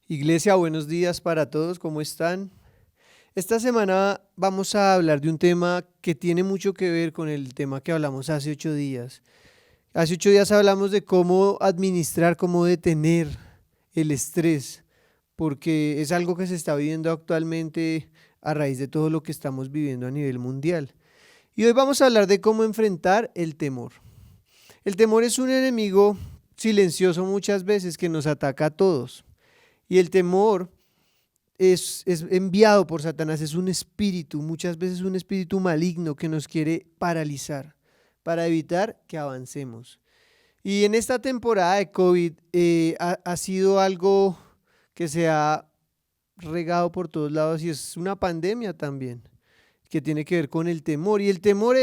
Iglesia, buenos días para todos, ¿cómo están? Esta semana vamos a hablar de un tema que tiene mucho que ver con el tema que hablamos hace 8 días. Hace 8 días hablamos de cómo administrar, cómo detener el estrés, porque es algo que se está viviendo actualmente a raíz de todo lo que estamos viviendo a nivel mundial. Y hoy vamos a hablar de cómo enfrentar el temor. El temor es un enemigo silencioso muchas veces que nos ataca a todos. Y el temor es enviado por Satanás, es un espíritu, muchas veces un espíritu maligno que nos quiere paralizar para evitar que avancemos. Y en esta temporada de COVID ha sido algo que se ha regado por todos lados y es una pandemia también que tiene que ver con el temor. Y el temor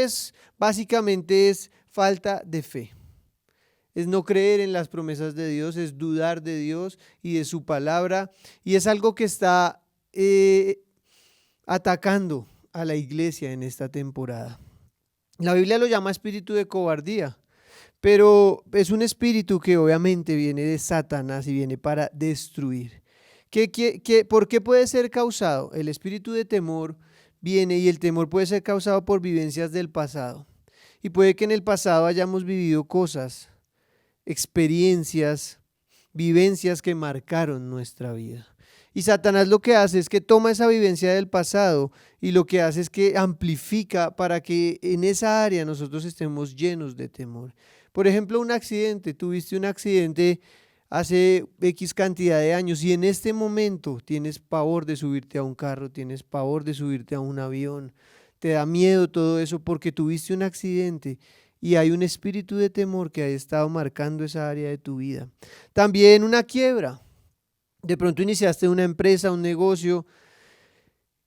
básicamente es falta de fe. Es no creer en las promesas de Dios, es dudar de Dios y de su palabra. Y es algo que está atacando a la iglesia en esta temporada. La Biblia lo llama espíritu de cobardía, pero es un espíritu que obviamente viene de Satanás y viene para destruir. ¿Por qué puede ser causado? El espíritu de temor viene y el temor puede ser causado por vivencias del pasado. Y puede que en el pasado hayamos vivido cosas, experiencias, vivencias que marcaron nuestra vida. Y Satanás lo que hace es que toma esa vivencia del pasado y lo que hace es que amplifica para que en esa área nosotros estemos llenos de temor. Por ejemplo, un accidente, tuviste un accidente hace X cantidad de años y en este momento tienes pavor de subirte a un carro, tienes pavor de subirte a un avión, te da miedo todo eso porque tuviste un accidente. Y hay un espíritu de temor que ha estado marcando esa área de tu vida. También una quiebra. De pronto iniciaste una empresa, un negocio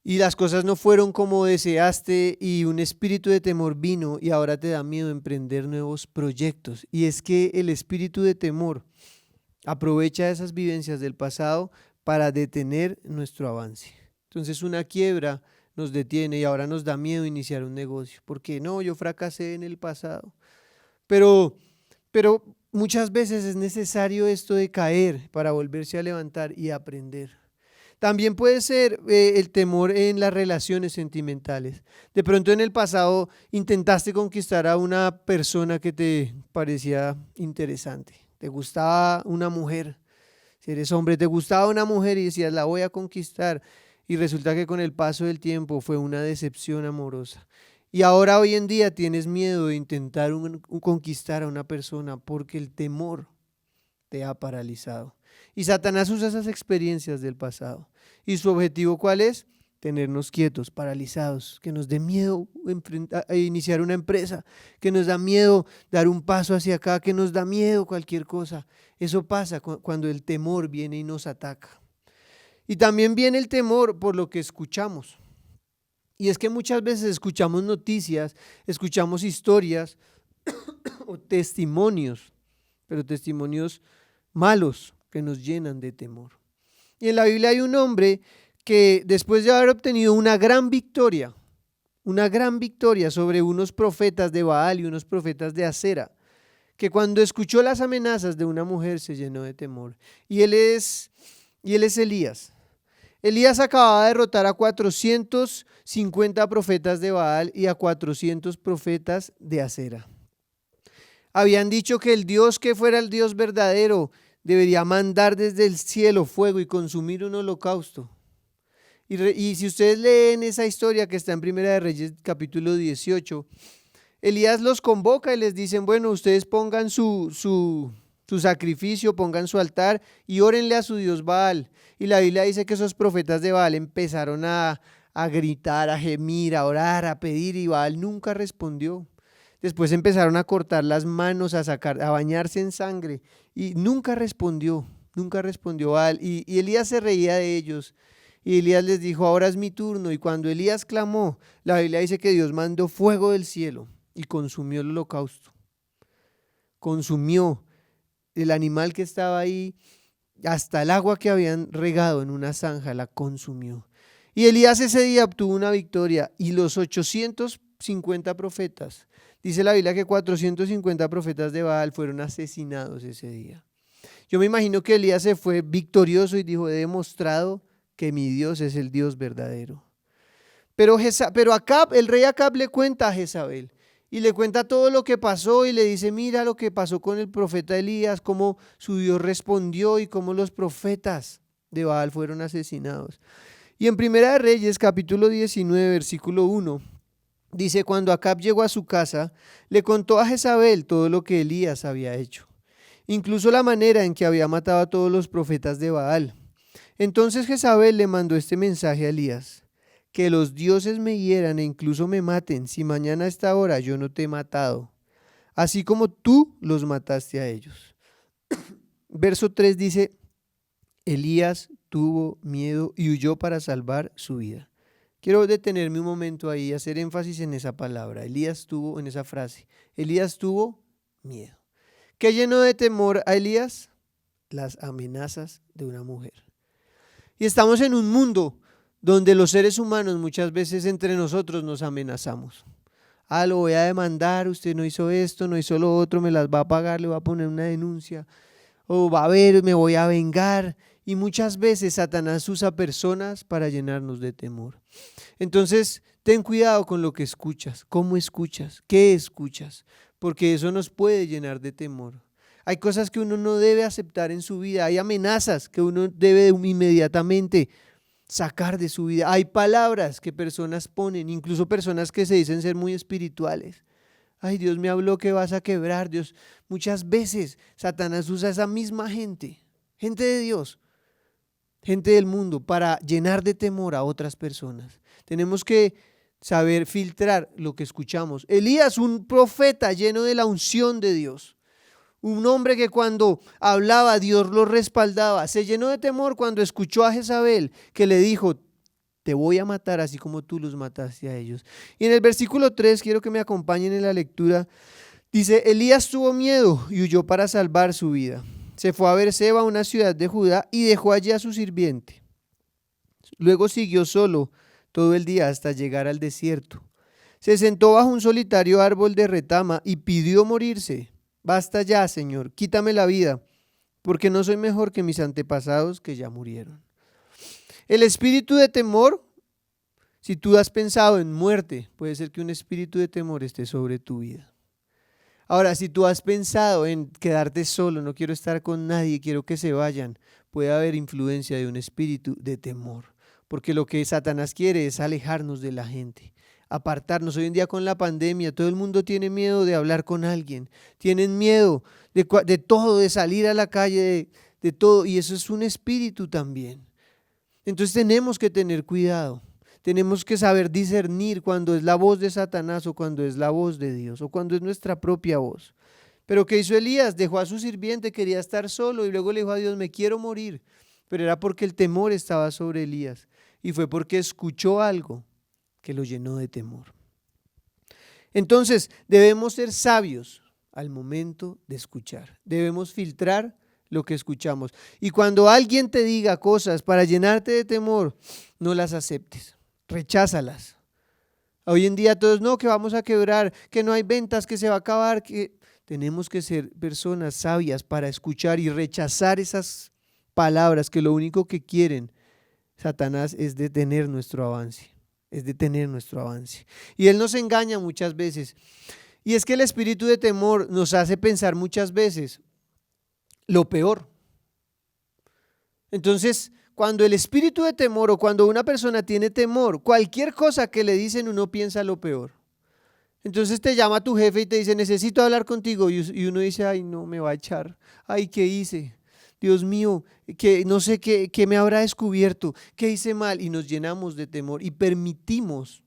y las cosas no fueron como deseaste y un espíritu de temor vino y ahora te da miedo emprender nuevos proyectos. Y es que el espíritu de temor aprovecha esas vivencias del pasado para detener nuestro avance. Entonces una quiebra nos detiene y ahora nos da miedo iniciar un negocio, porque no, yo fracasé en el pasado. Pero, pero muchas veces es necesario esto de caer para volverse a levantar y aprender. También puede ser el temor en las relaciones sentimentales. De pronto en el pasado intentaste conquistar a una persona que te parecía interesante. Te gustaba una mujer. Si eres hombre, te gustaba una mujer y decías, la voy a conquistar. Y resulta que con el paso del tiempo fue una decepción amorosa. Y ahora hoy en día tienes miedo de intentar conquistar a una persona porque el temor te ha paralizado. Y Satanás usa esas experiencias del pasado. ¿Y su objetivo cuál es? Tenernos quietos, paralizados, que nos dé miedo iniciar una empresa, que nos da miedo dar un paso hacia acá, que nos da miedo cualquier cosa. Eso pasa cuando el temor viene y nos ataca. Y también viene el temor por lo que escuchamos. Y es que muchas veces escuchamos noticias, escuchamos historias o testimonios, pero testimonios malos que nos llenan de temor. Y en la Biblia hay un hombre que después de haber obtenido una gran victoria sobre unos profetas de Baal y unos profetas de Acera, que cuando escuchó las amenazas de una mujer se llenó de temor. Y él es Elías. Elías acababa de derrotar a 450 profetas de Baal y a 400 profetas de Acera. Habían dicho que el Dios que fuera el Dios verdadero debería mandar desde el cielo fuego y consumir un holocausto. Y si ustedes leen esa historia que está en Primera de Reyes capítulo 18, Elías los convoca y les dicen, bueno, ustedes pongan su sacrificio, pongan su altar y órenle a su Dios Baal. Y la Biblia dice que esos profetas de Baal empezaron a gritar, a gemir, a orar, a pedir y Baal nunca respondió. Después empezaron a cortar las manos, a bañarse en sangre y nunca respondió Baal. Y Elías se reía de ellos. Y Elías les dijo, ahora es mi turno. Y cuando Elías clamó, la Biblia dice que Dios mandó fuego del cielo y consumió el holocausto. Consumió el animal que estaba ahí, hasta el agua que habían regado en una zanja la consumió. Y Elías ese día obtuvo una victoria y los 850 profetas, dice la Biblia que 450 profetas de Baal fueron asesinados ese día. Yo me imagino que Elías se fue victorioso y dijo, he demostrado que mi Dios es el Dios verdadero. Pero Acab, el rey Acab le cuenta a Jezabel y le cuenta todo lo que pasó y le dice, mira lo que pasó con el profeta Elías, cómo su Dios respondió y cómo los profetas de Baal fueron asesinados. Y en Primera de Reyes, capítulo 19, versículo 1, dice, cuando Acab llegó a su casa, le contó a Jezabel todo lo que Elías había hecho, incluso la manera en que había matado a todos los profetas de Baal. Entonces Jezabel le mandó este mensaje a Elías: que los dioses me hieran e incluso me maten, si mañana a esta hora yo no te he matado, así como tú los mataste a ellos. Verso 3 dice, Elías tuvo miedo y huyó para salvar su vida. Quiero detenerme un momento ahí y hacer énfasis en esa palabra. Elías tuvo, en esa frase, Elías tuvo miedo. ¿Qué llenó de temor a Elías? Las amenazas de una mujer. Y estamos en un mundo donde los seres humanos muchas veces entre nosotros nos amenazamos. Lo voy a demandar, usted no hizo esto, no hizo lo otro, me las va a pagar, le va a poner una denuncia, o va a ver, me voy a vengar. Y muchas veces Satanás usa personas para llenarnos de temor. Entonces, ten cuidado con lo que escuchas, cómo escuchas, qué escuchas, porque eso nos puede llenar de temor. Hay cosas que uno no debe aceptar en su vida, hay amenazas que uno debe inmediatamente sacar de su vida. Hay palabras que personas ponen, incluso personas que se dicen ser muy espirituales. Ay, Dios me habló que vas a quebrar, Dios. Muchas veces Satanás usa a esa misma gente de Dios, gente del mundo, para llenar de temor a otras personas. Tenemos que saber filtrar lo que escuchamos. Elías, un profeta lleno de la unción de Dios. Un hombre que cuando hablaba Dios lo respaldaba. Se llenó de temor cuando escuchó a Jezabel que le dijo, te voy a matar así como tú los mataste a ellos. Y en el versículo 3, quiero que me acompañen en la lectura, dice, Elías tuvo miedo y huyó para salvar su vida. Se fue a Beerseba, una ciudad de Judá, y dejó allí a su sirviente. Luego siguió solo todo el día hasta llegar al desierto. Se sentó bajo un solitario árbol de retama y pidió morirse. Basta ya, Señor, quítame la vida, porque no soy mejor que mis antepasados que ya murieron. El espíritu de temor, si tú has pensado en muerte, puede ser que un espíritu de temor esté sobre tu vida. Ahora, si tú has pensado en quedarte solo, no quiero estar con nadie, quiero que se vayan, puede haber influencia de un espíritu de temor, porque lo que Satanás quiere es alejarnos de la gente, apartarnos. Hoy en día con la pandemia todo el mundo tiene miedo de hablar con alguien, tienen miedo de todo, de salir a la calle, de todo, y eso es un espíritu también. Entonces tenemos que tener cuidado, tenemos que saber discernir cuando es la voz de Satanás o cuando es la voz de Dios o cuando es nuestra propia voz. Pero ¿qué hizo Elías? Dejó a su sirviente, quería estar solo y luego le dijo a Dios, me quiero morir, pero era porque el temor estaba sobre Elías y fue porque escuchó algo que lo llenó de temor. Entonces debemos ser sabios al momento de escuchar, debemos filtrar lo que escuchamos. Y cuando alguien te diga cosas para llenarte de temor, no las aceptes, recházalas. Hoy en día todos, no, que vamos a quebrar, que no hay ventas, que se va a acabar, que tenemos que ser personas sabias para escuchar y rechazar esas palabras que lo único que quieren Satanás es detener nuestro avance, Y él nos engaña muchas veces. Y es que el espíritu de temor nos hace pensar muchas veces lo peor. Entonces, cuando el espíritu de temor o cuando una persona tiene temor, cualquier cosa que le dicen uno piensa lo peor. Entonces te llama tu jefe y te dice, necesito hablar contigo, y uno dice, ay no, me va a echar, ay, ¿qué hice? Dios mío, que no sé qué me habrá descubierto, qué hice mal, y nos llenamos de temor y permitimos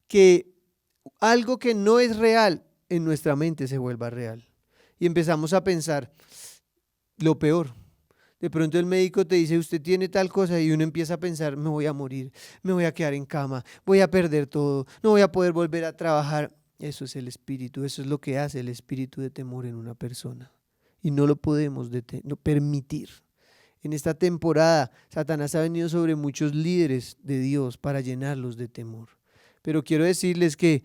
que algo que no es real en nuestra mente se vuelva real. Y empezamos a pensar lo peor. De pronto el médico te dice, usted tiene tal cosa, y uno empieza a pensar, me voy a morir, me voy a quedar en cama, voy a perder todo, no voy a poder volver a trabajar. Eso es el espíritu, eso es lo que hace el espíritu de temor en una persona. Y no lo podemos permitir. En esta temporada, Satanás ha venido sobre muchos líderes de Dios para llenarlos de temor. Pero quiero decirles que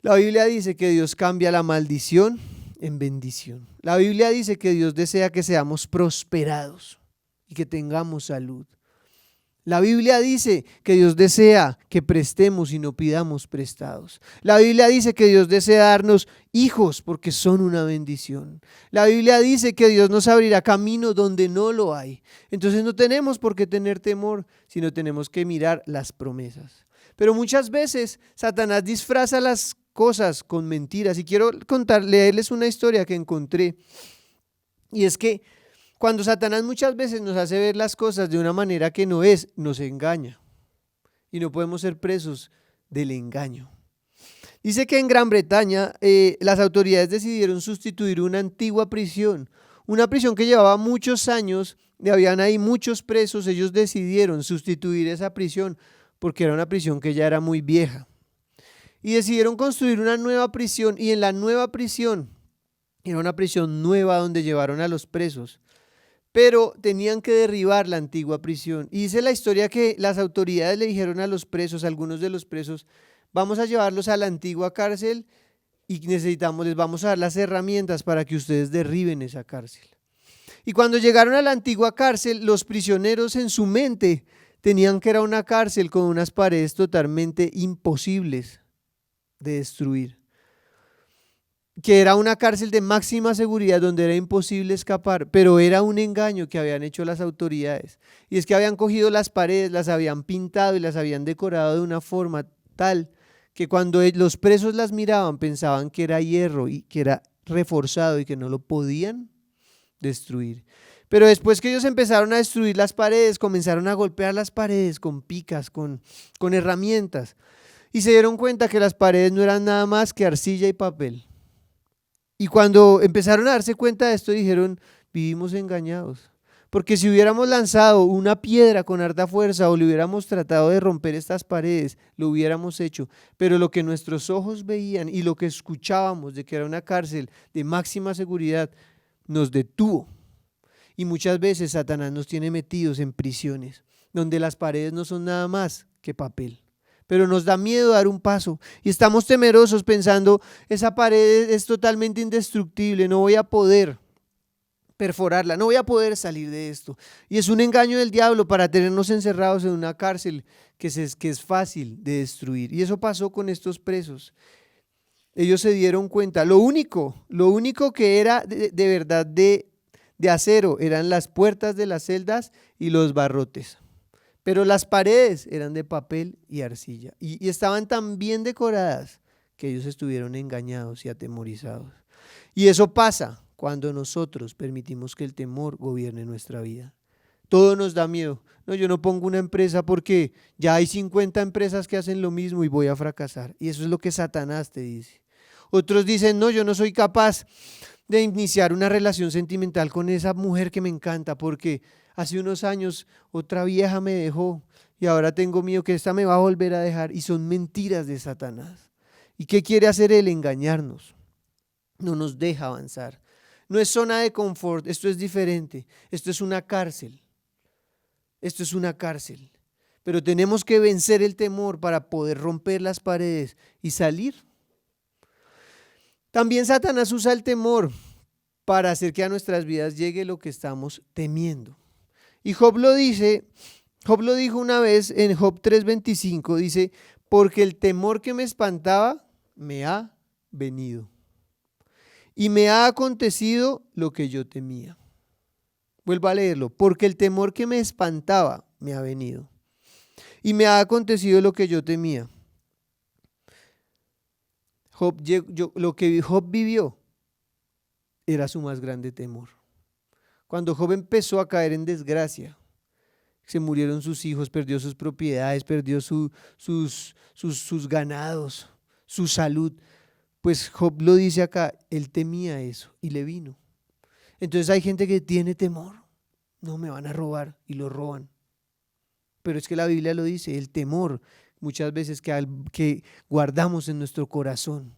la Biblia dice que Dios cambia la maldición en bendición. La Biblia dice que Dios desea que seamos prosperados y que tengamos salud. La Biblia dice que Dios desea que prestemos y no pidamos prestados. La Biblia dice que Dios desea darnos hijos porque son una bendición. La Biblia dice que Dios nos abrirá camino donde no lo hay. Entonces no tenemos por qué tener temor, sino tenemos que mirar las promesas. Pero muchas veces Satanás disfraza las cosas con mentiras. Y quiero leerles una historia que encontré. Y es que cuando Satanás muchas veces nos hace ver las cosas de una manera que no es, nos engaña. Y no podemos ser presos del engaño. Dice que en Gran Bretaña las autoridades decidieron sustituir una antigua prisión. Una prisión que llevaba muchos años, y habían ahí muchos presos. Ellos decidieron sustituir esa prisión porque era una prisión que ya era muy vieja. Y decidieron construir una nueva prisión, y en la nueva prisión, era una prisión nueva donde llevaron a los presos, pero tenían que derribar la antigua prisión. Y dice la historia que las autoridades le dijeron a los presos, algunos de los presos, vamos a llevarlos a la antigua cárcel y les vamos a dar las herramientas para que ustedes derriben esa cárcel. Y cuando llegaron a la antigua cárcel, los prisioneros en su mente tenían que era una cárcel con unas paredes totalmente imposibles de destruir, que era una cárcel de máxima seguridad donde era imposible escapar, pero era un engaño que habían hecho las autoridades. Y es que habían cogido las paredes, las habían pintado y las habían decorado de una forma tal que cuando los presos las miraban pensaban que era hierro y que era reforzado y que no lo podían destruir. Pero después que ellos empezaron a destruir las paredes, comenzaron a golpear las paredes con picas, con herramientas, y se dieron cuenta que las paredes no eran nada más que arcilla y papel. Y cuando empezaron a darse cuenta de esto, dijeron, vivimos engañados. Porque si hubiéramos lanzado una piedra con harta fuerza o le hubiéramos tratado de romper estas paredes, lo hubiéramos hecho. Pero lo que nuestros ojos veían y lo que escuchábamos de que era una cárcel de máxima seguridad, nos detuvo. Y muchas veces Satanás nos tiene metidos en prisiones, donde las paredes no son nada más que papel. Pero nos da miedo dar un paso y estamos temerosos pensando, esa pared es totalmente indestructible, no voy a poder perforarla, no voy a poder salir de esto. Y es un engaño del diablo para tenernos encerrados en una cárcel que es fácil de destruir. Y eso pasó con estos presos. Ellos se dieron cuenta, lo único que era de verdad de acero eran las puertas de las celdas y los barrotes. Pero las paredes eran de papel y arcilla y estaban tan bien decoradas que ellos estuvieron engañados y atemorizados. Y eso pasa cuando nosotros permitimos que el temor gobierne nuestra vida. Todo nos da miedo. No, yo no pongo una empresa porque ya hay 50 empresas que hacen lo mismo y voy a fracasar. Y eso es lo que Satanás te dice. Otros dicen, no, yo no soy capaz de iniciar una relación sentimental con esa mujer que me encanta porque hace unos años otra vieja me dejó y ahora tengo miedo que esta me va a volver a dejar. Y son mentiras de Satanás. ¿Y qué quiere hacer él? Engañarnos. No nos deja avanzar. No es zona de confort, esto es diferente. Esto es una cárcel. Esto es una cárcel. Pero tenemos que vencer el temor para poder romper las paredes y salir. También Satanás usa el temor para hacer que a nuestras vidas llegue lo que estamos temiendo. Y Job lo dijo una vez en Job 3:25, dice, porque el temor que me espantaba me ha venido y me ha acontecido lo que yo temía. Vuelvo a leerlo, porque el temor que me espantaba me ha venido y me ha acontecido lo que yo temía. Lo que Job vivió era su más grande temor. Cuando Job empezó a caer en desgracia, se murieron sus hijos, perdió sus propiedades, perdió sus ganados, su salud. Pues Job lo dice acá, él temía eso y le vino. Entonces hay gente que tiene temor, no me van a robar y lo roban. Pero es que la Biblia lo dice, el temor muchas veces que guardamos en nuestro corazón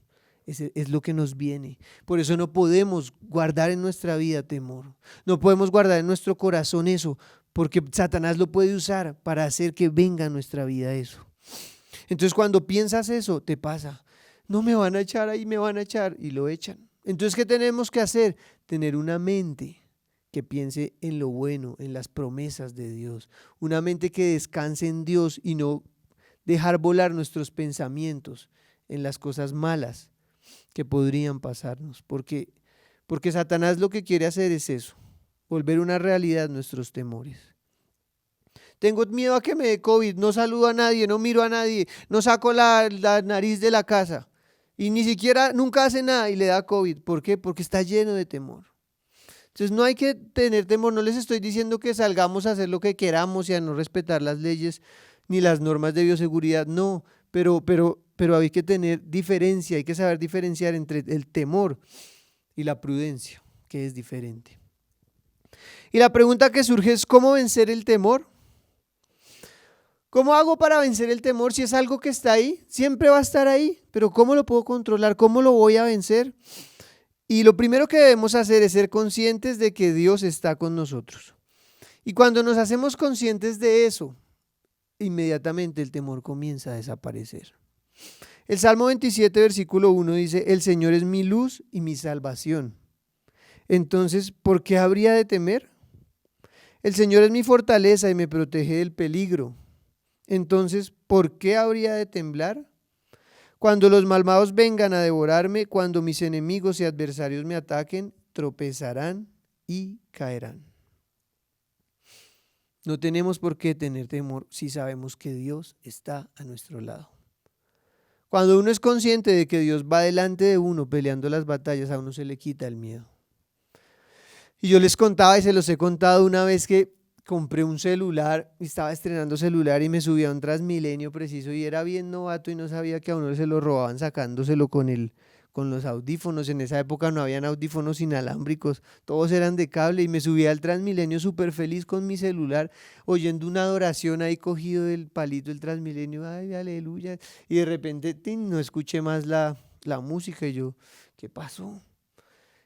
es lo que nos viene. Por eso no podemos guardar en nuestra vida temor, no podemos guardar en nuestro corazón eso, porque Satanás lo puede usar para hacer que venga a nuestra vida eso. Entonces cuando piensas eso, te pasa, no me van a echar ahí, me van a echar, y lo echan. Entonces, ¿qué tenemos que hacer? Tener una mente que piense en lo bueno, en las promesas de Dios. Una mente que descanse en Dios y no dejar volar nuestros pensamientos en las cosas malas que podrían pasarnos. Porque Satanás lo que quiere hacer es eso, volver una realidad nuestros temores. Tengo miedo a que me dé COVID, no saludo a nadie, no miro a nadie, no saco la nariz de la casa y ni siquiera nunca hace nada y le da COVID. ¿Por qué? Porque está lleno de temor. Entonces no hay que tener temor, no les estoy diciendo que salgamos a hacer lo que queramos y a no respetar las leyes ni las normas de bioseguridad, no, pero hay que tener diferencia, hay que saber diferenciar entre el temor y la prudencia, que es diferente. Y la pregunta que surge es, ¿cómo vencer el temor? ¿Cómo hago para vencer el temor si es algo que está ahí? Siempre va a estar ahí, pero ¿cómo lo puedo controlar? ¿Cómo lo voy a vencer? Y lo primero que debemos hacer es ser conscientes de que Dios está con nosotros. Y cuando nos hacemos conscientes de eso, inmediatamente el temor comienza a desaparecer. El Salmo 27, versículo 1 dice, el Señor es mi luz y mi salvación. Entonces, ¿por qué habría de temer? El Señor es mi fortaleza y me protege del peligro. Entonces, ¿por qué habría de temblar? Cuando los malvados vengan a devorarme, cuando mis enemigos y adversarios me ataquen, tropezarán y caerán. No tenemos por qué tener temor si sabemos que Dios está a nuestro lado. Cuando uno es consciente de que Dios va delante de uno peleando las batallas, a uno se le quita el miedo. Y yo les contaba y se los he contado una vez que compré un celular, estaba estrenando celular y me subí a un Transmilenio preciso y era bien novato y no sabía que a uno se lo robaban sacándoselo con los audífonos. En esa época no habían audífonos inalámbricos, todos eran de cable y me subí al Transmilenio súper feliz con mi celular, oyendo una adoración ahí cogido del palito del Transmilenio, ay, aleluya, y de repente no escuché más la música y yo, ¿qué pasó?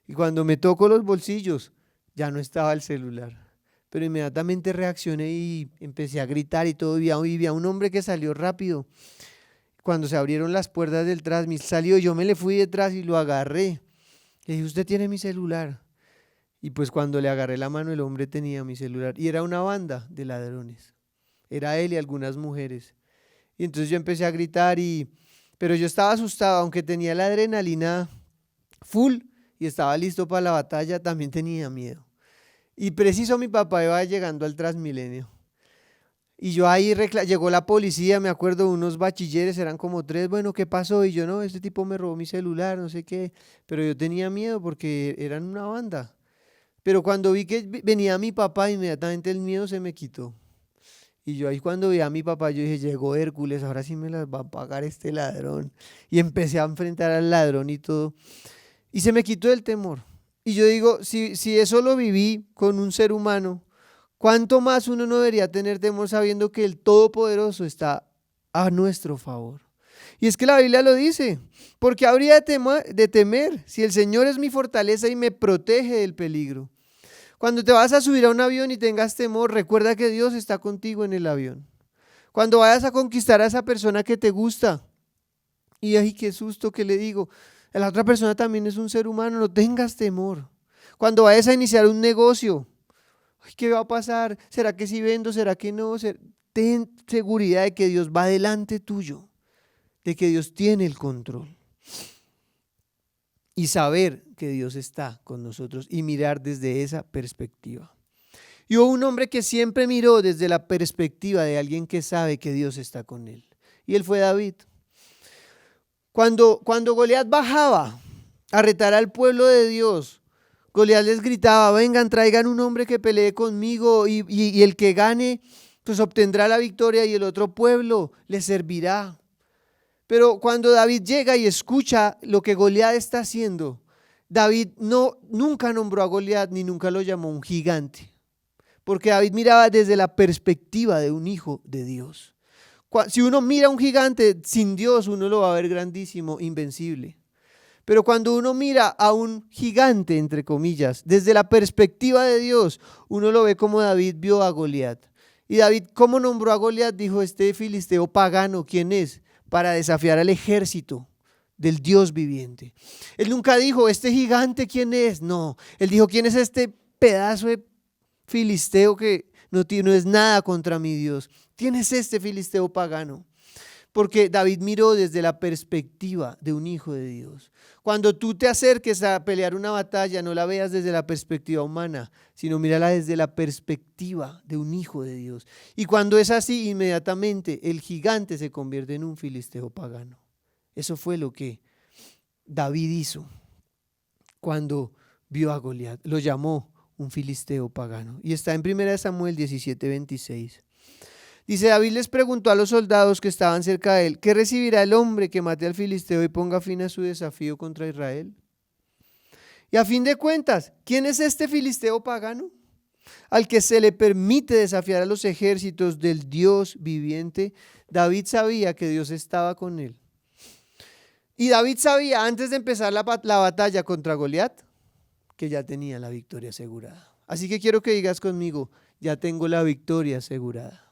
Y cuando me toco los bolsillos, ya no estaba el celular. Pero inmediatamente reaccioné y empecé a gritar y todo, y vi a un hombre que salió rápido. Cuando se abrieron las puertas del Transmil, salió, yo me le fui detrás y lo agarré. Le dije, ¿usted tiene mi celular? Y pues cuando le agarré la mano, el hombre tenía mi celular. Y era una banda de ladrones. Era él y algunas mujeres. Y entonces yo empecé a gritar, pero yo estaba asustado, aunque tenía la adrenalina full y estaba listo para la batalla, también tenía miedo. Y preciso mi papá iba llegando al Transmilenio. Y yo ahí llegó la policía, me acuerdo, unos bachilleres, eran como 3, bueno, ¿qué pasó? Y yo, no, este tipo me robó mi celular, no sé qué. Pero yo tenía miedo porque eran una banda. Pero cuando vi que venía mi papá, inmediatamente el miedo se me quitó. Y yo ahí cuando vi a mi papá, yo dije, llegó Hércules, ahora sí me las va a pagar este ladrón. Y empecé a enfrentar al ladrón y todo. Y se me quitó el temor. Y yo digo, si eso lo viví con un ser humano, ¿cuánto más uno no debería tener temor sabiendo que el Todopoderoso está a nuestro favor? Y es que la Biblia lo dice, porque habría de temer si el Señor es mi fortaleza y me protege del peligro. Cuando te vas a subir a un avión y tengas temor, recuerda que Dios está contigo en el avión. Cuando vayas a conquistar a esa persona que te gusta, y ay, qué susto que le digo, la otra persona también es un ser humano, no tengas temor. Cuando vayas a iniciar un negocio, ay, ¿qué va a pasar? ¿Será que sí vendo? ¿Será que no? Ten seguridad de que Dios va delante tuyo, de que Dios tiene el control. Y saber que Dios está con nosotros y mirar desde esa perspectiva. Y hubo un hombre que siempre miró desde la perspectiva de alguien que sabe que Dios está con él. Y él fue David. Cuando Goliat bajaba a retar al pueblo de Dios, Goliat les gritaba, vengan, traigan un hombre que pelee conmigo y el que gane, pues obtendrá la victoria y el otro pueblo le servirá. Pero cuando David llega y escucha lo que Goliat está haciendo, David nunca nombró a Goliat ni nunca lo llamó un gigante, porque David miraba desde la perspectiva de un hijo de Dios. Si uno mira a un gigante sin Dios, uno lo va a ver grandísimo, invencible. Pero cuando uno mira a un gigante, entre comillas, desde la perspectiva de Dios, uno lo ve como David vio a Goliat. Y David, ¿cómo nombró a Goliat? Dijo, este filisteo pagano, ¿quién es? Para desafiar al ejército del Dios viviente. Él nunca dijo, ¿este gigante quién es? No, él dijo, ¿quién es este pedazo de filisteo que no es nada contra mi Dios? ¿Quién es este filisteo pagano? Porque David miró desde la perspectiva de un hijo de Dios. Cuando tú te acerques a pelear una batalla, no la veas desde la perspectiva humana, sino mírala desde la perspectiva de un hijo de Dios. Y cuando es así, inmediatamente el gigante se convierte en un filisteo pagano. Eso fue lo que David hizo cuando vio a Goliat. Lo llamó un filisteo pagano. Y está en 1 Samuel 17:26. Dice, David les preguntó a los soldados que estaban cerca de él, ¿qué recibirá el hombre que mate al filisteo y ponga fin a su desafío contra Israel? Y a fin de cuentas, ¿quién es este filisteo pagano al que se le permite desafiar a los ejércitos del Dios viviente? David sabía que Dios estaba con él. Y David sabía antes de empezar la batalla contra Goliat que ya tenía la victoria asegurada. Así que quiero que digas conmigo, ya tengo la victoria asegurada.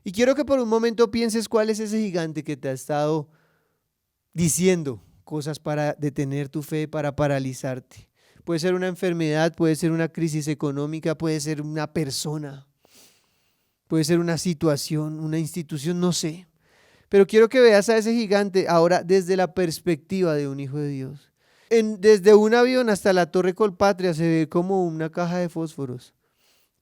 Y quiero que por un momento pienses cuál es ese gigante que te ha estado diciendo cosas para detener tu fe, para paralizarte. Puede ser una enfermedad, puede ser una crisis económica, puede ser una persona, puede ser una situación, una institución, no sé. Pero quiero que veas a ese gigante ahora desde la perspectiva de un hijo de Dios. Desde un avión hasta la Torre Colpatria se ve como una caja de fósforos.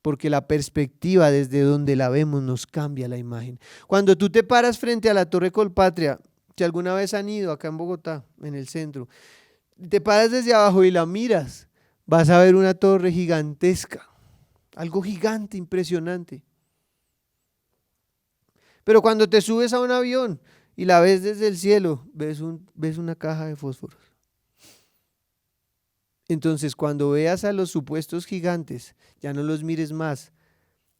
Porque la perspectiva desde donde la vemos nos cambia la imagen. Cuando tú te paras frente a la Torre Colpatria, si alguna vez han ido acá en Bogotá, en el centro, te paras desde abajo y la miras, vas a ver una torre gigantesca, algo gigante, impresionante. Pero cuando te subes a un avión y la ves desde el cielo, ves una caja de fósforos. Entonces, cuando veas a los supuestos gigantes, ya no los mires más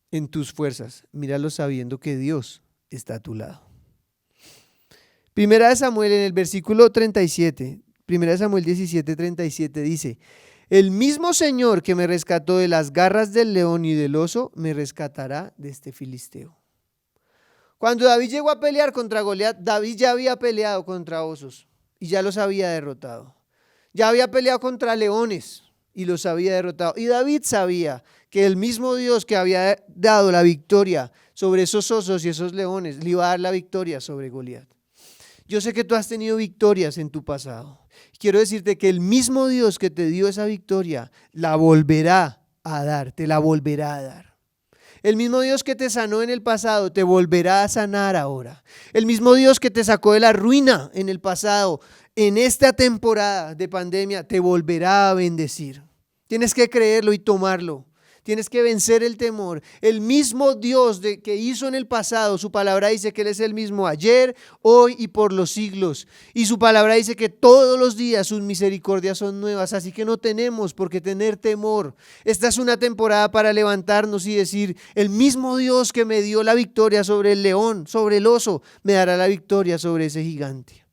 en tus fuerzas, míralos sabiendo que Dios está a tu lado. Primera de Samuel en el versículo 37, Primera de Samuel 17:37 dice, el mismo Señor que me rescató de las garras del león y del oso, me rescatará de este filisteo. Cuando David llegó a pelear contra Goliat, David ya había peleado contra osos y ya los había derrotado. Ya había peleado contra leones y los había derrotado. Y David sabía que el mismo Dios que había dado la victoria sobre esos osos y esos leones, le iba a dar la victoria sobre Goliat. Yo sé que tú has tenido victorias en tu pasado. Quiero decirte que el mismo Dios que te dio esa victoria, la volverá a dar, te la volverá a dar. El mismo Dios que te sanó en el pasado, te volverá a sanar ahora. El mismo Dios que te sacó de la ruina en el pasado, en esta temporada de pandemia, te volverá a bendecir. Tienes que creerlo y tomarlo. Tienes que vencer el temor. El mismo Dios que hizo en el pasado, su palabra dice que Él es el mismo ayer, hoy y por los siglos. Y su palabra dice que todos los días sus misericordias son nuevas, así que no tenemos por qué tener temor. Esta es una temporada para levantarnos y decir, el mismo Dios que me dio la victoria sobre el león, sobre el oso, me dará la victoria sobre ese gigante.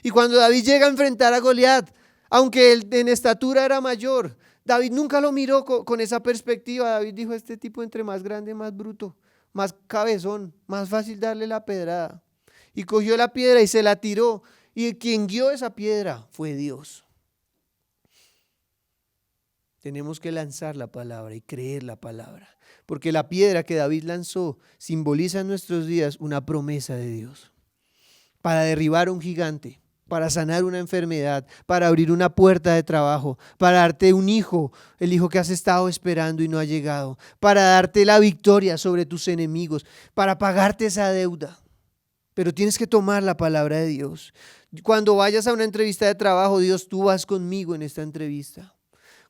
Y cuando David llega a enfrentar a Goliat, aunque él en estatura era mayor, David nunca lo miró con esa perspectiva. David dijo, este tipo entre más grande, más bruto, más cabezón, más fácil darle la pedrada. Y cogió la piedra y se la tiró. Y quien guió esa piedra fue Dios. Tenemos que lanzar la palabra y creer la palabra. Porque la piedra que David lanzó simboliza en nuestros días una promesa de Dios. Para derribar un gigante, para sanar una enfermedad, para abrir una puerta de trabajo, para darte un hijo, el hijo que has estado esperando y no ha llegado, para darte la victoria sobre tus enemigos, para pagarte esa deuda. Pero tienes que tomar la palabra de Dios. Cuando vayas a una entrevista de trabajo, Dios, tú vas conmigo en esta entrevista.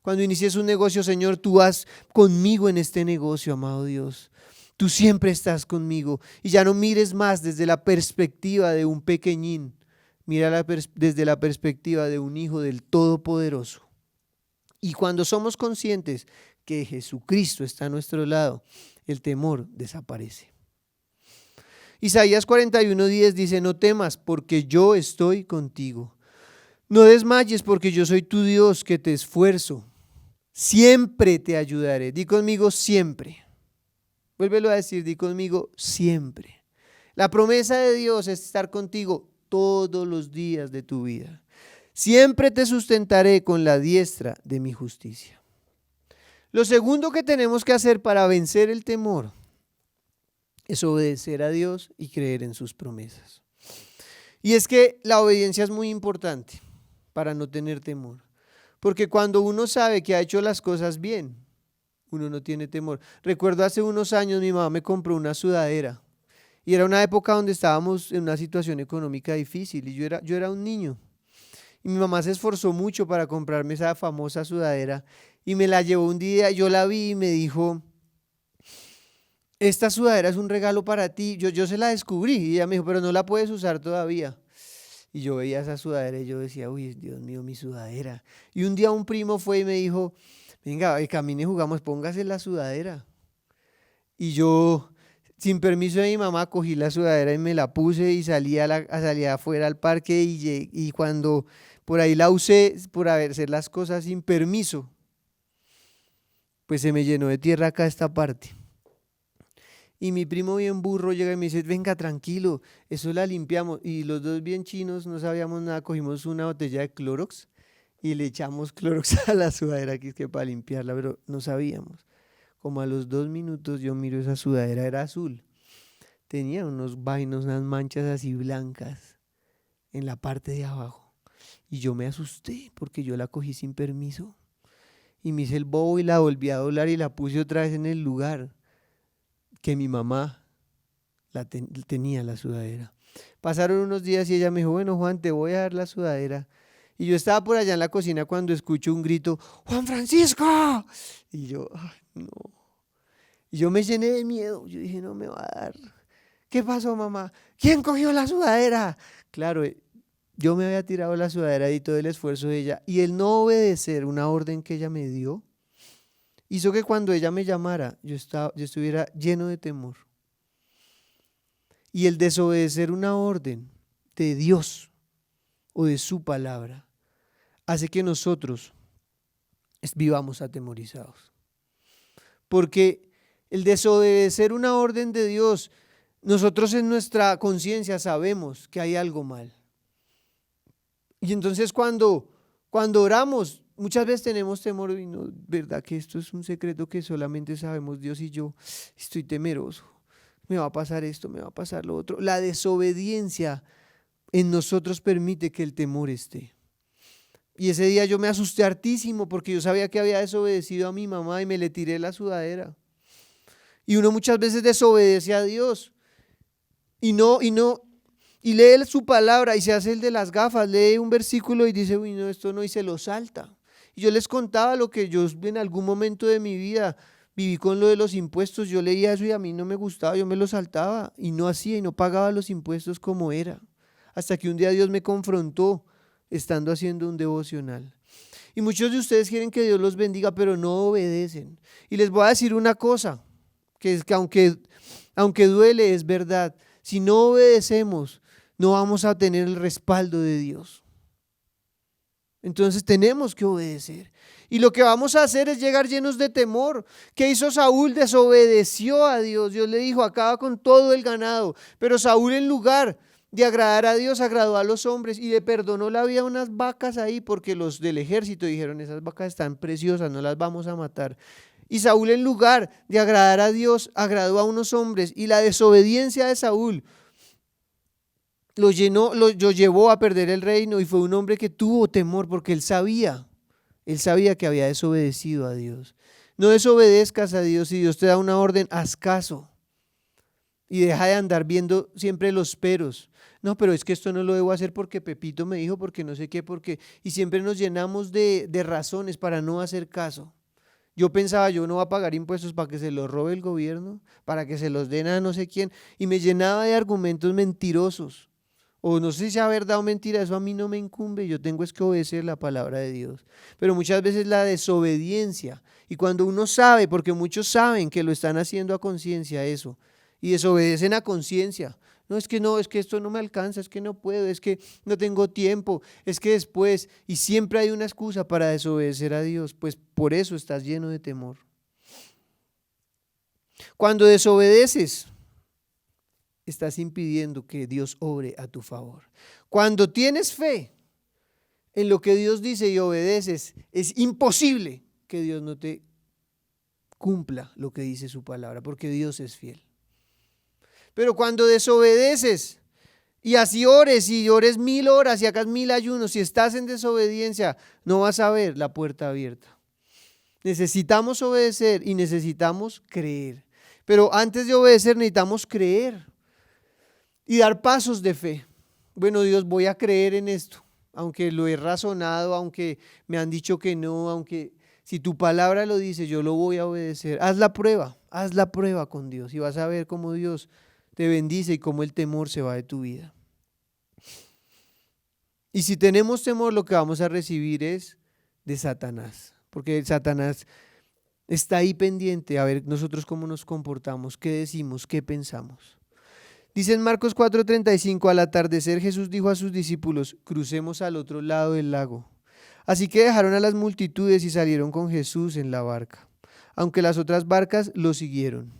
Cuando inicies un negocio, Señor, tú vas conmigo en este negocio, amado Dios. Tú siempre estás conmigo y ya no mires más desde la perspectiva de un pequeñín. Mira desde la perspectiva de un hijo del Todopoderoso. Y cuando somos conscientes que Jesucristo está a nuestro lado, el temor desaparece. Isaías 41:10 dice, no temas porque yo estoy contigo. No desmayes porque yo soy tu Dios que te esfuerzo. Siempre te ayudaré. Di conmigo siempre. Vuélvelo a decir, di conmigo siempre. La promesa de Dios es estar contigo todos los días de tu vida. Siempre te sustentaré con la diestra de mi justicia. Lo segundo que tenemos que hacer para vencer el temor es obedecer a Dios y creer en sus promesas. Y es que la obediencia es muy importante para no tener temor. Porque cuando uno sabe que ha hecho las cosas bien, uno no tiene temor. Recuerdo hace unos años mi mamá me compró una sudadera. Y era una época donde estábamos en una situación económica difícil y yo era un niño. Y mi mamá se esforzó mucho para comprarme esa famosa sudadera y me la llevó un día, yo la vi y me dijo, esta sudadera es un regalo para ti. Yo se la descubrí y ella me dijo, pero no la puedes usar todavía. Y yo veía esa sudadera y yo decía, uy, Dios mío, mi sudadera. Y un día un primo fue y me dijo, venga, camine, jugamos, póngase la sudadera. Y yo, sin permiso de mi mamá, cogí la sudadera y me la puse y salí afuera al parque y cuando por ahí la usé por hacer las cosas sin permiso, pues se me llenó de tierra acá esta parte. Y mi primo bien burro llega y me dice, venga, tranquilo, eso la limpiamos. Y los dos bien chinos, no sabíamos nada, cogimos una botella de Clorox y le echamos Clorox a la sudadera que es que para limpiarla, pero no sabíamos. Como a los 2 minutos yo miro esa sudadera, era azul. Tenía unos vainos, unas manchas así blancas en la parte de abajo. Y yo me asusté porque yo la cogí sin permiso. Y me hice el bobo y la volví a doblar y la puse otra vez en el lugar que mi mamá tenía la sudadera. Pasaron unos días y ella me dijo, bueno, Juan, te voy a dar la sudadera. Y yo estaba por allá en la cocina cuando escucho un grito, ¡Juan Francisco! Y yo, ay, no. Y yo me llené de miedo. Yo dije, no me va a dar. ¿Qué pasó, mamá? ¿Quién cogió la sudadera? Claro, yo me había tirado la sudadera y todo el esfuerzo de ella. Y el no obedecer una orden que ella me dio, hizo que cuando ella me llamara, yo estuviera lleno de temor. Y el desobedecer una orden de Dios o de su palabra hace que nosotros vivamos atemorizados. Porque el desobedecer una orden de Dios, nosotros en nuestra conciencia sabemos que hay algo mal. Y entonces cuando oramos, muchas veces tenemos temor y no, verdad que esto es un secreto que solamente sabemos Dios y yo, estoy temeroso, me va a pasar esto, me va a pasar lo otro. La desobediencia en nosotros permite que el temor esté. Y ese día yo me asusté hartísimo porque yo sabía que había desobedecido a mi mamá y me le tiré la sudadera. Y uno muchas veces desobedece a Dios y lee su palabra y se hace el de las gafas, lee un versículo y dice, uy, no, esto no, y se lo salta. Y yo les contaba lo que yo en algún momento de mi vida viví con lo de los impuestos. Yo leía eso y a mí no me gustaba, yo me lo saltaba y no hacía y no pagaba los impuestos como era. Hasta que un día Dios me confrontó estando haciendo un devocional. Y muchos de ustedes quieren que Dios los bendiga, pero no obedecen. Y les voy a decir una cosa, que es que aunque duele, es verdad. Si no obedecemos, no vamos a tener el respaldo de Dios. Entonces tenemos que obedecer. Y lo que vamos a hacer es llegar llenos de temor. ¿Qué hizo Saúl? Desobedeció a Dios. Dios le dijo, acaba con todo el ganado. Pero Saúl, en lugar de agradar a Dios, agradó a los hombres y le perdonó la vida a unas vacas ahí porque los del ejército dijeron, esas vacas están preciosas, no las vamos a matar. Y Saúl, en lugar de agradar a Dios, agradó a unos hombres, y la desobediencia de Saúl lo llevó a perder el reino, y fue un hombre que tuvo temor porque él sabía que había desobedecido a Dios. No desobedezcas a Dios. Si Dios te da una orden, haz caso y deja de andar viendo siempre los peros. No, pero es que esto no lo debo hacer porque Pepito me dijo, porque no sé qué, y siempre nos llenamos de razones para no hacer caso. Yo pensaba, yo no voy a pagar impuestos para que se los robe el gobierno, para que se los den a no sé quién, y me llenaba de argumentos mentirosos. O no sé si sea verdad o mentira, eso a mí no me incumbe, yo tengo es que obedecer la palabra de Dios. Pero muchas veces la desobediencia, y cuando uno sabe, porque muchos saben que lo están haciendo a conciencia eso, y desobedecen a conciencia. No, es que esto no me alcanza, es que no puedo, es que no tengo tiempo, es que después, y siempre hay una excusa para desobedecer a Dios, pues por eso estás lleno de temor. Cuando desobedeces, estás impidiendo que Dios obre a tu favor. Cuando tienes fe en lo que Dios dice y obedeces, es imposible que Dios no te cumpla lo que dice su palabra, porque Dios es fiel. Pero cuando desobedeces y así ores y ores 1000 horas y hagas 1000 ayunos, si estás en desobediencia, no vas a ver la puerta abierta. Necesitamos obedecer y necesitamos creer. Pero antes de obedecer necesitamos creer y dar pasos de fe. Bueno, Dios, voy a creer en esto, aunque lo he razonado, aunque me han dicho que no, aunque si tu palabra lo dice, yo lo voy a obedecer. Haz la prueba con Dios y vas a ver cómo Dios te bendice y cómo el temor se va de tu vida. Y si tenemos temor, lo que vamos a recibir es de Satanás, porque Satanás está ahí pendiente a ver nosotros cómo nos comportamos, qué decimos, qué pensamos. Dice en Marcos 4:35, al atardecer Jesús dijo a sus discípulos, crucemos al otro lado del lago. Así que dejaron a las multitudes y salieron con Jesús en la barca, aunque las otras barcas lo siguieron.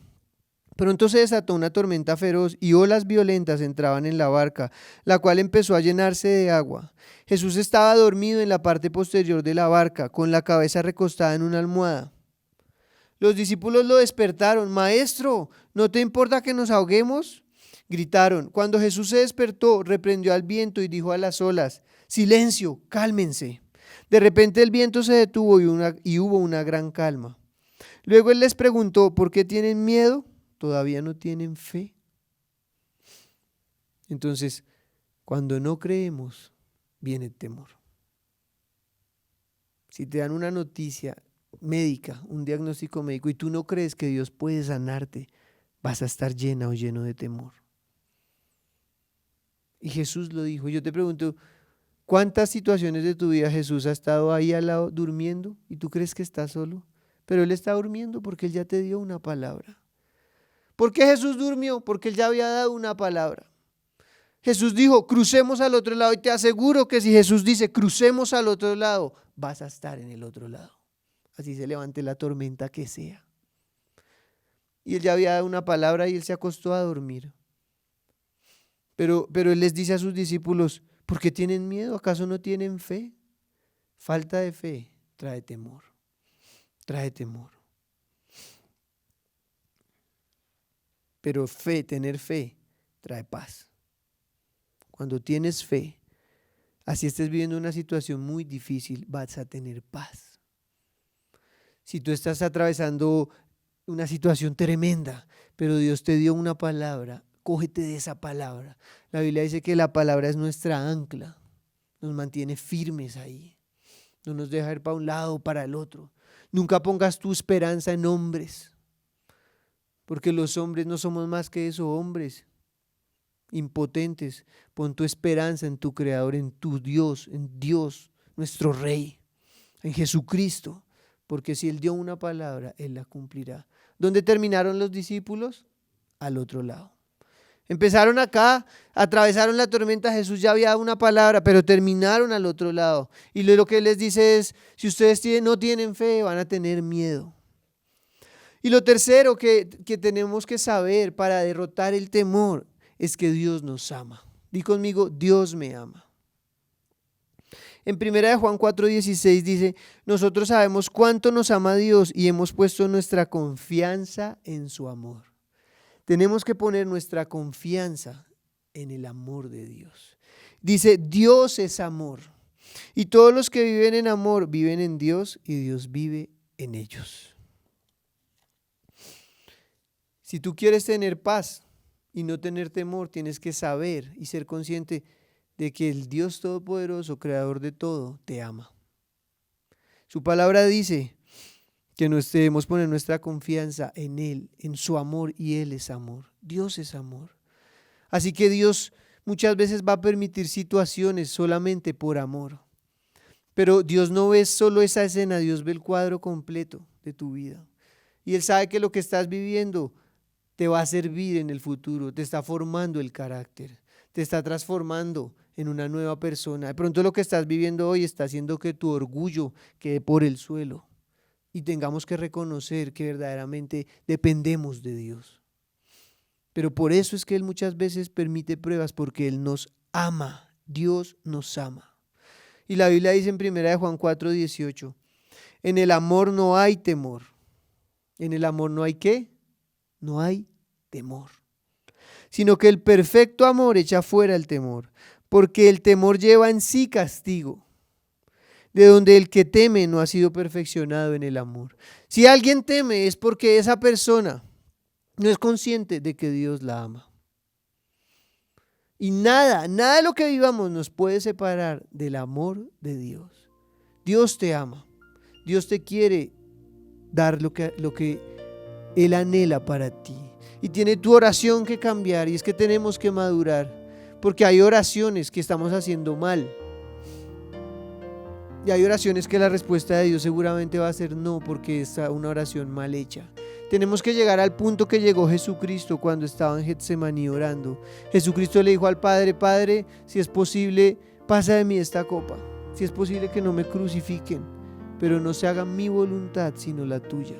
Pronto se desató una tormenta feroz y olas violentas entraban en la barca, la cual empezó a llenarse de agua. Jesús estaba dormido en la parte posterior de la barca, con la cabeza recostada en una almohada. Los discípulos lo despertaron. Maestro, ¿no te importa que nos ahoguemos?, gritaron. Cuando Jesús se despertó, reprendió al viento y dijo a las olas, silencio, cálmense. De repente el viento se detuvo y hubo una gran calma. Luego él les preguntó, ¿por qué tienen miedo? ¿Todavía no tienen fe? Entonces, cuando no creemos, viene el temor. Si te dan una noticia médica, un diagnóstico médico, y tú no crees que Dios puede sanarte, vas a estar llena o lleno de temor. Y Jesús lo dijo. Yo te pregunto, ¿cuántas situaciones de tu vida Jesús ha estado ahí al lado durmiendo y tú crees que está solo? Pero Él está durmiendo porque Él ya te dio una palabra. ¿Por qué Jesús durmió? Porque Él ya había dado una palabra. Jesús dijo, crucemos al otro lado, y te aseguro que si Jesús dice, crucemos al otro lado, vas a estar en el otro lado. Así se levante la tormenta que sea. Y Él ya había dado una palabra y Él se acostó a dormir. Pero Él les dice a sus discípulos, ¿por qué tienen miedo? ¿Acaso no tienen fe? Falta de fe trae temor. Trae temor. Pero fe, tener fe, trae paz. Cuando tienes fe, así estés viviendo una situación muy difícil, vas a tener paz. Si tú estás atravesando una situación tremenda, pero Dios te dio una palabra, cógete de esa palabra. La Biblia dice que la palabra es nuestra ancla, nos mantiene firmes ahí, no nos deja ir para un lado o para el otro. Nunca pongas tu esperanza en hombres, porque los hombres no somos más que eso, hombres impotentes. Pon tu esperanza en tu Creador, en tu Dios, en Dios, nuestro Rey, en Jesucristo, porque si Él dio una palabra, Él la cumplirá. ¿Dónde terminaron los discípulos? Al otro lado. Empezaron acá, atravesaron la tormenta, Jesús ya había dado una palabra, pero terminaron al otro lado. Y lo que Él les dice es, si ustedes no tienen fe, van a tener miedo. Y lo tercero que tenemos que saber para derrotar el temor es que Dios nos ama. Di conmigo, Dios me ama. En 1 Juan 4:16 dice, nosotros sabemos cuánto nos ama Dios y hemos puesto nuestra confianza en su amor. Tenemos que poner nuestra confianza en el amor de Dios. Dice, Dios es amor. Y todos los que viven en amor viven en Dios y Dios vive en ellos. Si tú quieres tener paz y no tener temor, tienes que saber y ser consciente de que el Dios Todopoderoso, Creador de todo, te ama. Su palabra dice que nos debemos poner nuestra confianza en Él, en su amor, y Él es amor. Dios es amor. Así que Dios muchas veces va a permitir situaciones solamente por amor. Pero Dios no ve solo esa escena, Dios ve el cuadro completo de tu vida. Y Él sabe que lo que estás viviendo te va a servir en el futuro, te está formando el carácter, te está transformando en una nueva persona. De pronto lo que estás viviendo hoy está haciendo que tu orgullo quede por el suelo y tengamos que reconocer que verdaderamente dependemos de Dios. Pero por eso es que Él muchas veces permite pruebas, porque Él nos ama. Dios nos ama. Y la Biblia dice en 1 Juan 4:18, en el amor no hay temor. En el amor no hay ¿qué? No hay temor. Sino que el perfecto amor echa fuera el temor, porque el temor lleva en sí castigo, de donde el que teme no ha sido perfeccionado en el amor. Si alguien teme es porque esa persona no es consciente de que Dios la ama. Y nada de lo que vivamos nos puede separar del amor de Dios. Dios te ama. Dios te quiere dar lo que Él anhela para ti. Y tiene tu oración que cambiar, y es que tenemos que madurar, porque hay oraciones que estamos haciendo mal. Y hay oraciones que la respuesta de Dios seguramente va a ser no, porque es una oración mal hecha. Tenemos que llegar al punto que llegó Jesucristo cuando estaba en Getsemaní orando. Jesucristo le dijo al Padre: Padre, si es posible, pasa de mí esta copa. Si es posible que no me crucifiquen, pero no se haga mi voluntad sino la tuya.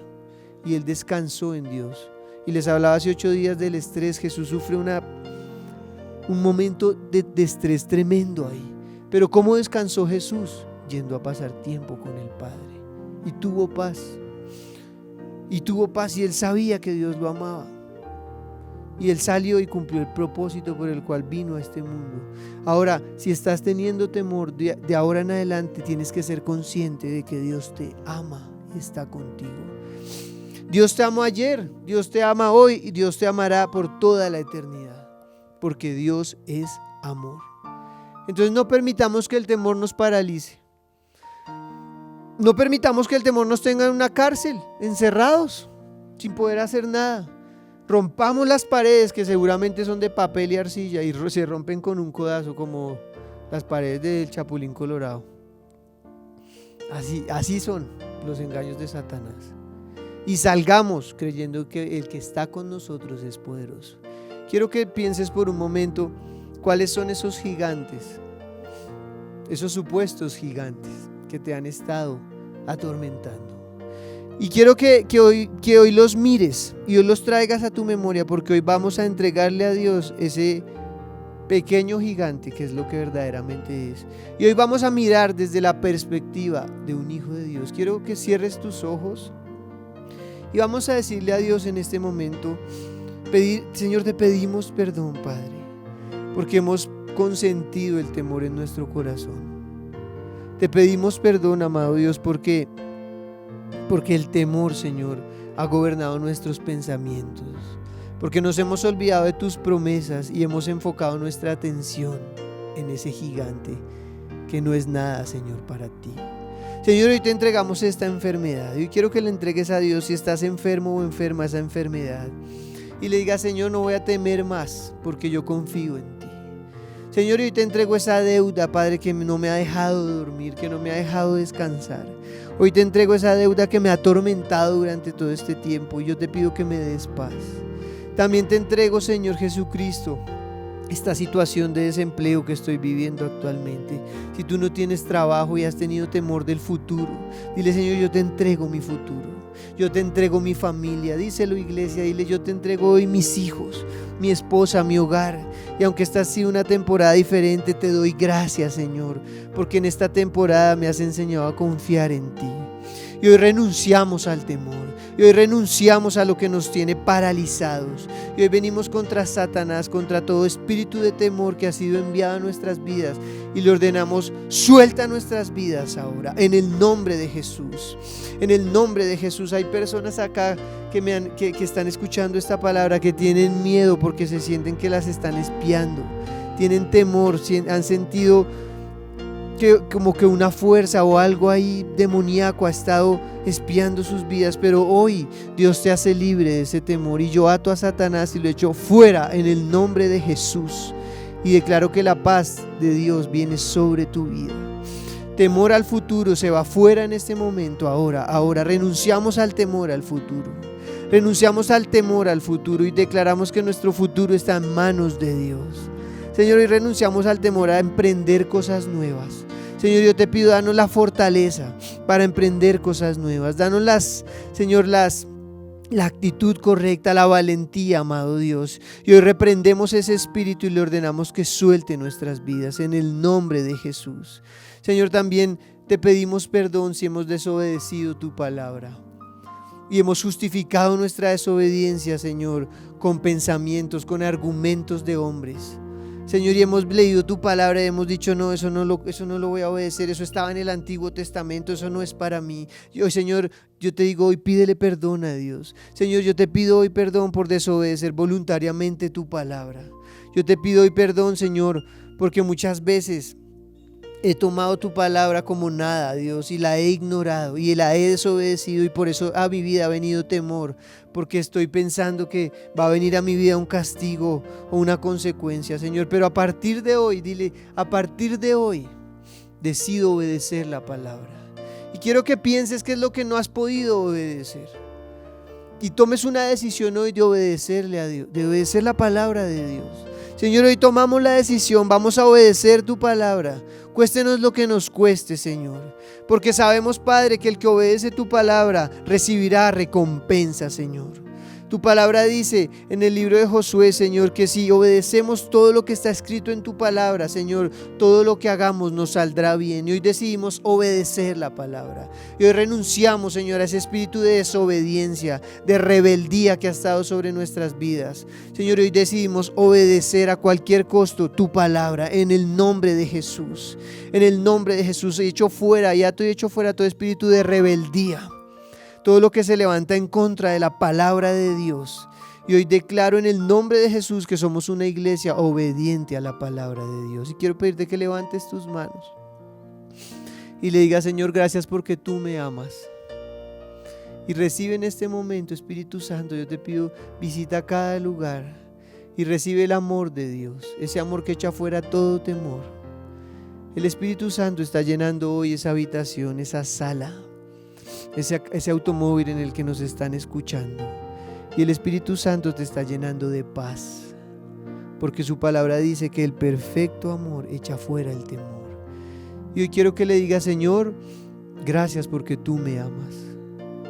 Y Él descansó en Dios. Y les hablaba hace 8 días del estrés. Jesús sufre un momento de estrés tremendo ahí. Pero ¿cómo descansó Jesús? Yendo a pasar tiempo con el Padre. Y tuvo paz. Y tuvo paz, y Él sabía que Dios lo amaba. Y Él salió y cumplió el propósito por el cual vino a este mundo. Ahora, si estás teniendo temor, de ahora en adelante tienes que ser consciente de que Dios te ama y está contigo. Dios te amó ayer, Dios te ama hoy, y Dios te amará por toda la eternidad, porque Dios es amor. Entonces no permitamos que el temor nos paralice. No permitamos que el temor nos tenga en una cárcel, encerrados, sin poder hacer nada. Rompamos las paredes, que seguramente son de papel y arcilla, y se rompen con un codazo, como las paredes del Chapulín Colorado. Así son los engaños de Satanás. Y salgamos creyendo que el que está con nosotros es poderoso. Quiero que pienses por un momento cuáles son esos gigantes, esos supuestos gigantes que te han estado atormentando. Y quiero que hoy los mires y hoy los traigas a tu memoria, porque hoy vamos a entregarle a Dios ese pequeño gigante que es lo que verdaderamente es. Y hoy vamos a mirar desde la perspectiva de un hijo de Dios. Quiero que cierres tus ojos y vamos a decirle a Dios en este momento: Señor, te pedimos perdón, Padre, porque hemos consentido el temor en nuestro corazón. Te pedimos perdón, amado Dios, porque el temor, Señor, ha gobernado nuestros pensamientos, porque nos hemos olvidado de tus promesas y hemos enfocado nuestra atención en ese gigante que no es nada, Señor, para ti. Señor, hoy te entregamos esta enfermedad. Hoy quiero que le entregues a Dios si estás enfermo o enferma esa enfermedad, y le digas: Señor, no voy a temer más, porque yo confío en ti. Señor, hoy te entrego esa deuda, Padre, que no me ha dejado dormir, que no me ha dejado descansar. Hoy te entrego esa deuda que me ha atormentado durante todo este tiempo, y yo te pido que me des paz. También te entrego, Señor Jesucristo, esta situación de desempleo que estoy viviendo actualmente. Si tú no tienes trabajo y has tenido temor del futuro, dile: Señor, yo te entrego mi futuro, yo te entrego mi familia. Díselo, iglesia, dile: yo te entrego hoy mis hijos, mi esposa, mi hogar. Y aunque esta ha sido una temporada diferente, te doy gracias, Señor, porque en esta temporada me has enseñado a confiar en ti. Y hoy renunciamos al temor, y hoy renunciamos a lo que nos tiene paralizados, y hoy venimos contra Satanás, contra todo espíritu de temor que ha sido enviado a nuestras vidas, y le ordenamos: suelta nuestras vidas ahora, en el nombre de Jesús. En el nombre de Jesús. Hay personas acá que están escuchando esta palabra, que tienen miedo porque se sienten que las están espiando, tienen temor, han sentido que como que una fuerza o algo ahí demoníaco ha estado espiando sus vidas, pero hoy Dios te hace libre de ese temor, y yo ato a Satanás y lo echo fuera en el nombre de Jesús, y declaro que la paz de Dios viene sobre tu vida. Temor al futuro se va fuera en este momento. Ahora renunciamos al temor al futuro, renunciamos al temor al futuro y declaramos que nuestro futuro está en manos de Dios. Señor, y renunciamos al temor a emprender cosas nuevas. Señor, yo te pido, danos la fortaleza para emprender cosas nuevas. Danos Señor, las la actitud correcta, la valentía, amado Dios. Y hoy reprendemos ese espíritu y le ordenamos que suelte nuestras vidas en el nombre de Jesús. Señor, también te pedimos perdón si hemos desobedecido tu palabra y hemos justificado nuestra desobediencia, Señor, con pensamientos, con argumentos de hombres. Señor, y hemos leído tu palabra y hemos dicho, no, eso no lo voy a obedecer, eso estaba en el Antiguo Testamento, eso no es para mí. Y hoy, Señor, yo te digo hoy, pídele perdón a Dios. Señor, yo te pido hoy perdón por desobedecer voluntariamente tu palabra. Yo te pido hoy perdón, Señor, porque muchas veces he tomado tu palabra como nada, Dios, y la he ignorado y la he desobedecido, y por eso a mi vida ha venido temor, porque estoy pensando que va a venir a mi vida un castigo o una consecuencia, Señor. Pero a partir de hoy, dile, a partir de hoy decido obedecer la palabra. Y quiero que pienses qué es lo que no has podido obedecer y tomes una decisión hoy de obedecerle a Dios, de obedecer la palabra de Dios. Señor, hoy tomamos la decisión, vamos a obedecer tu palabra, cuéstenos lo que nos cueste, Señor, porque sabemos, Padre, que el que obedece tu palabra recibirá recompensa, Señor. Tu palabra dice en el libro de Josué, Señor, que si obedecemos todo lo que está escrito en tu palabra, Señor, todo lo que hagamos nos saldrá bien. Y hoy decidimos obedecer la palabra. Y hoy renunciamos, Señor, a ese espíritu de desobediencia, de rebeldía que ha estado sobre nuestras vidas. Señor, hoy decidimos obedecer a cualquier costo tu palabra en el nombre de Jesús. En el nombre de Jesús, he hecho fuera todo espíritu de rebeldía. Todo lo que se levanta en contra de la palabra de Dios. Y hoy declaro en el nombre de Jesús que somos una iglesia obediente a la palabra de Dios. Y quiero pedirte que levantes tus manos y le digas, Señor, gracias porque tú me amas. Y recibe en este momento, Espíritu Santo, yo te pido, visita cada lugar y recibe el amor de Dios, ese amor que echa fuera todo temor. El Espíritu Santo está llenando hoy esa habitación, esa sala, ese automóvil en el que nos están escuchando, y el Espíritu Santo te está llenando de paz, porque su palabra dice que el perfecto amor echa fuera el temor. Y hoy quiero que le digas, Señor, gracias porque tú me amas.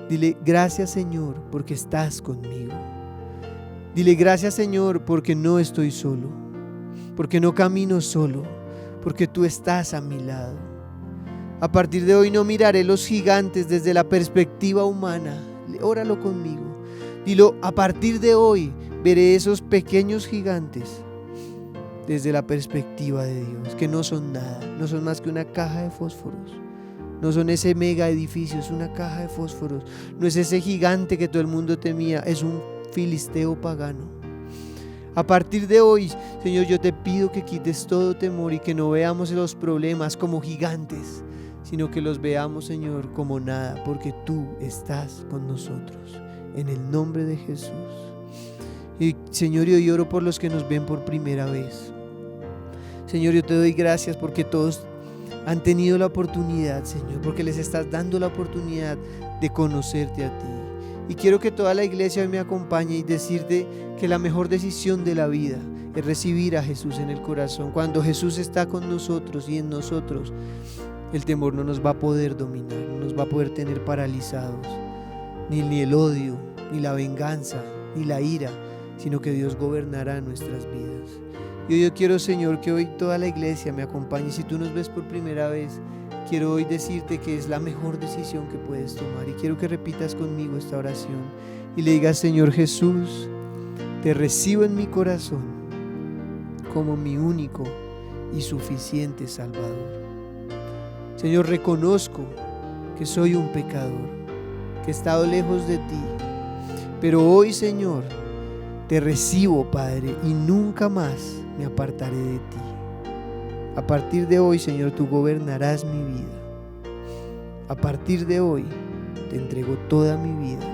Dile, gracias, Señor, porque estás conmigo. Dile, gracias, Señor, porque no estoy solo, porque no camino solo, porque tú estás a mi lado. A partir de hoy no miraré los gigantes desde la perspectiva humana. Óralo conmigo. Dilo, a partir de hoy veré esos pequeños gigantes desde la perspectiva de Dios, que no son nada, no son más que una caja de fósforos. No son ese mega edificio, es una caja de fósforos. No es ese gigante que todo el mundo temía, es un filisteo pagano. A partir de hoy, Señor, yo te pido que quites todo temor y que no veamos los problemas como gigantes, sino que los veamos, Señor, como nada, porque tú estás con nosotros, en el nombre de Jesús. Y Señor, yo oro por los que nos ven por primera vez. Señor, yo te doy gracias porque todos han tenido la oportunidad, Señor, porque les estás dando la oportunidad de conocerte a ti. Y quiero que toda la iglesia hoy me acompañe y decirte que la mejor decisión de la vida es recibir a Jesús en el corazón. Cuando Jesús está con nosotros y en nosotros, el temor no nos va a poder dominar, no nos va a poder tener paralizados, ni el odio, ni la venganza, ni la ira, sino que Dios gobernará nuestras vidas. Y yo quiero, Señor, que hoy toda la iglesia me acompañe. Si tú nos ves por primera vez, quiero hoy decirte que es la mejor decisión que puedes tomar, y quiero que repitas conmigo esta oración y le digas, Señor Jesús, te recibo en mi corazón como mi único y suficiente Salvador. Señor, reconozco que soy un pecador, que he estado lejos de ti, pero hoy, Señor, te recibo, Padre, y nunca más me apartaré de ti. A partir de hoy, Señor, tú gobernarás mi vida. A partir de hoy, te entrego toda mi vida,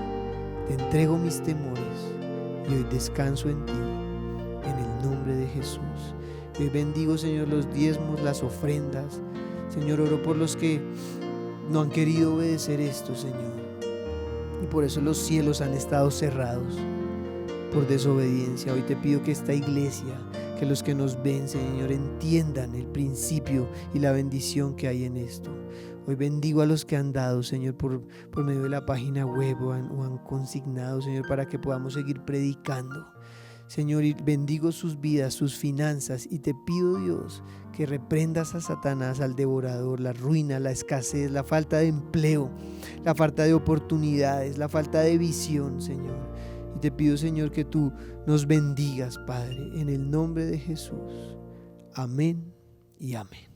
te entrego mis temores, y hoy descanso en ti, en el nombre de Jesús. Y hoy bendigo, Señor, los diezmos, las ofrendas. Señor, oro por los que no han querido obedecer esto, Señor, y por eso los cielos han estado cerrados por desobediencia. Hoy te pido que esta iglesia, que los que nos ven, Señor, entiendan el principio y la bendición que hay en esto. Hoy bendigo a los que han dado, Señor, por medio de la página web o han consignado, Señor, para que podamos seguir predicando. Señor, y bendigo sus vidas, sus finanzas, y te pido, Dios, que reprendas a Satanás, al devorador, la ruina, la escasez, la falta de empleo, la falta de oportunidades, la falta de visión, Señor. Y te pido, Señor, que tú nos bendigas, Padre, en el nombre de Jesús. Amén y amén.